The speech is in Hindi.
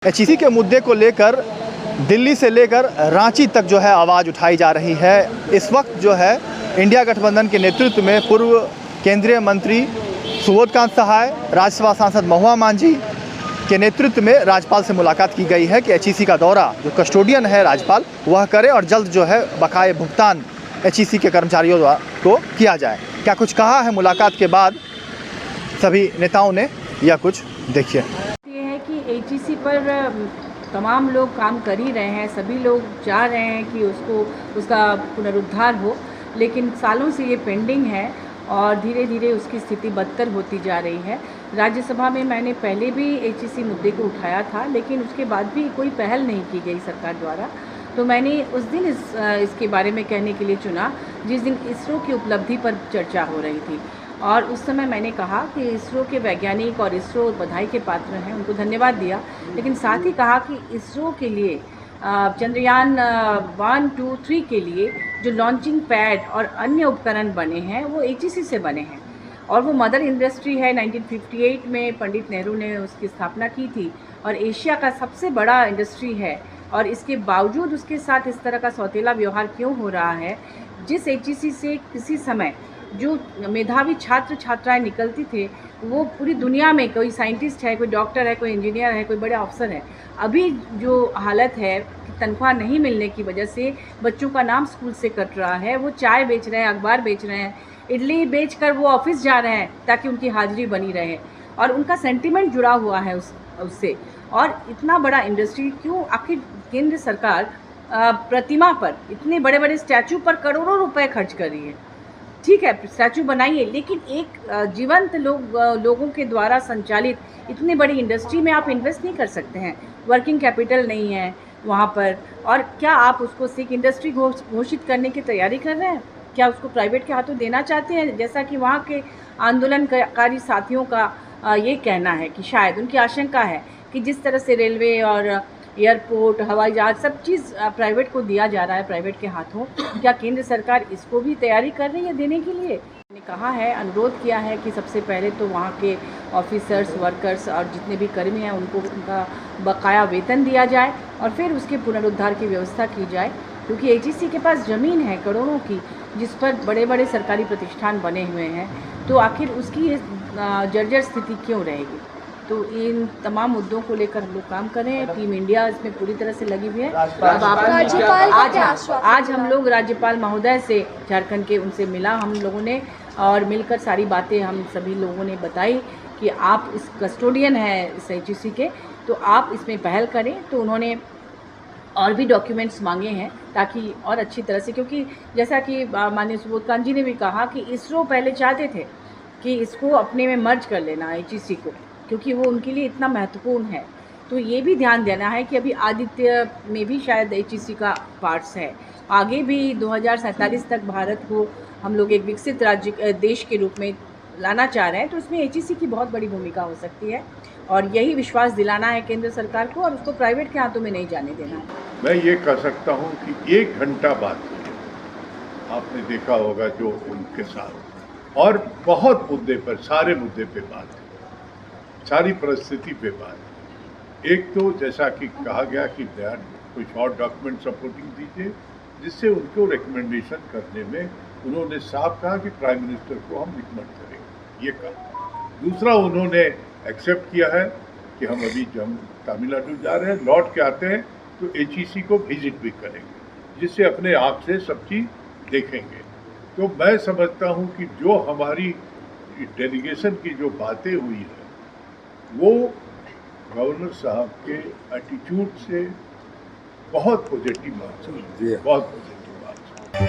एचईसी के मुद्दे को लेकर दिल्ली से लेकर रांची तक जो है आवाज़ उठाई जा रही है। इस वक्त जो है इंडिया गठबंधन के नेतृत्व में पूर्व केंद्रीय मंत्री सुबोधकांत सहाय, राज्यसभा सांसद महुआ मांझी के नेतृत्व में राज्यपाल से मुलाकात की गई है कि एचईसी का दौरा जो कस्टोडियन है राज्यपाल वह करे और जल्द जो है बकाये भुगतान एचईसी के कर्मचारियों को किया जाए। क्या कुछ कहा है मुलाकात के बाद सभी नेताओं ने, या कुछ देखिए। ये है कि एचईसी पर तमाम लोग काम कर ही रहे हैं, सभी लोग चाह रहे हैं कि उसका पुनरुद्धार हो, लेकिन सालों से ये पेंडिंग है और धीरे धीरे उसकी स्थिति बदतर होती जा रही है। राज्यसभा में मैंने पहले भी एचईसी मुद्दे को उठाया था, लेकिन उसके बाद भी कोई पहल नहीं की गई सरकार द्वारा। तो मैंने उस दिन इसके बारे में कहने के लिए चुना जिस दिन इसरो की उपलब्धि पर चर्चा हो रही थी, और उस समय मैंने कहा कि इसरो के वैज्ञानिक और इसरो बधाई के पात्र हैं, उनको धन्यवाद दिया, लेकिन साथ ही कहा कि इसरो के लिए चंद्रयान 1, 2, 3 के लिए जो लॉन्चिंग पैड और अन्य उपकरण बने हैं वो एचईसी से बने हैं, और वो मदर इंडस्ट्री है। 1958 में पंडित नेहरू ने उसकी स्थापना की थी और एशिया का सबसे बड़ा इंडस्ट्री है, और इसके बावजूद उसके साथ इस तरह का सौतेला व्यवहार क्यों हो रहा है। जिस एचईसी से किसी समय जो मेधावी छात्र छात्राएं निकलती थे वो पूरी दुनिया में कोई साइंटिस्ट है, कोई डॉक्टर है, कोई इंजीनियर है, कोई बड़े अफसर है। अभी जो हालत है कि तनख्वाह नहीं मिलने की वजह से बच्चों का नाम स्कूल से कट रहा है, वो चाय बेच रहे हैं, अखबार बेच रहे हैं, इडली बेचकर वो ऑफिस जा रहे हैं ताकि उनकी हाजिरी बनी रहे, और उनका सेंटिमेंट जुड़ा हुआ है उससे। और इतना बड़ा इंडस्ट्री क्यों, आखिर केंद्र सरकार प्रतिमा पर, इतने बड़े बड़े स्टैचू पर करोड़ों रुपए खर्च कर रही है। ठीक है, स्टैचू बनाइए, लेकिन एक जीवंत लोगों के द्वारा संचालित इतनी बड़ी इंडस्ट्री में आप इन्वेस्ट नहीं कर सकते हैं। वर्किंग कैपिटल नहीं है वहाँ पर, और क्या आप उसको सिख इंडस्ट्री घोषित करने की तैयारी कर रहे हैं? क्या उसको प्राइवेट के हाथों देना चाहते हैं, जैसा कि वहाँ के आंदोलनकारी साथियों का ये कहना है कि शायद उनकी आशंका है कि जिस तरह से रेलवे और एयरपोर्ट, हवाई जहाज, सब चीज़ प्राइवेट को दिया जा रहा है, प्राइवेट के हाथों, क्या केंद्र सरकार इसको भी तैयारी कर रही है देने के लिए? मैंने कहा है, अनुरोध किया है कि सबसे पहले तो वहाँ के ऑफिसर्स, वर्कर्स और जितने भी कर्मी हैं उनको उनका बकाया वेतन दिया जाए और फिर उसके पुनरुद्धार की व्यवस्था की जाए, क्योंकि एचईसी के पास ज़मीन है करोड़ों की जिस पर बड़े बड़े सरकारी प्रतिष्ठान बने हुए हैं, तो आखिर उसकी जर्जर स्थिति क्यों रहेगी? तो इन तमाम मुद्दों को लेकर हम लोग काम करें। टीम इंडिया इसमें पूरी तरह से लगी हुई है। अब आज हम लोग राज्यपाल महोदय से, झारखंड के, उनसे मिला हम लोगों ने, और मिलकर सारी बातें हम सभी लोगों ने बताई कि आप इस कस्टोडियन हैं इस एचईसी के, तो आप इसमें पहल करें। तो उन्होंने और भी डॉक्यूमेंट्स मांगे हैं ताकि और अच्छी तरह से, क्योंकि जैसा कि माननीय सुबोधकांत जी ने भी कहा कि इसरो पहले चाहते थे कि इसको अपने में मर्ज कर लेना एचईसी को, क्योंकि वो उनके लिए इतना महत्वपूर्ण है। तो ये भी ध्यान देना है कि अभी आदित्य में भी शायद एचईसी का पार्ट्स है। आगे भी 2047 तक भारत को हम लोग एक विकसित देश के रूप में लाना चाह रहे हैं, तो इसमें एचईसी की बहुत बड़ी भूमिका हो सकती है, और यही विश्वास दिलाना है केंद्र सरकार को, और उसको प्राइवेट के हाथों में नहीं जाने देना है। मैं ये कह सकता हूँ कि 1 घंटा बात आपने देखा होगा जो उनके साथ, और बहुत मुद्दे पर, सारे मुद्दे पे बात, सारी परिस्थिति पे बात। एक तो जैसा कि कहा गया कि कोई शॉर्ट डॉक्यूमेंट सपोर्टिंग दीजिए, जिससे उनको रिकमेंडेशन करने में उन्होंने साफ कहा कि प्राइम मिनिस्टर को हम रिकमेंड करेंगे, ये कहा। दूसरा, उन्होंने एक्सेप्ट किया है कि हम अभी तमिलनाडु जा रहे हैं, लौट के आते हैं तो एचईसी को विजिट भी करेंगे, जिससे अपने आँख से सब चीज़ देखेंगे। तो मैं समझता हूँ कि जो हमारी डेलीगेशन की जो बातें हुई है वो गवर्नर साहब के एटीट्यूड से बहुत पॉजिटिव बात है, बहुत पॉजिटिव बात है।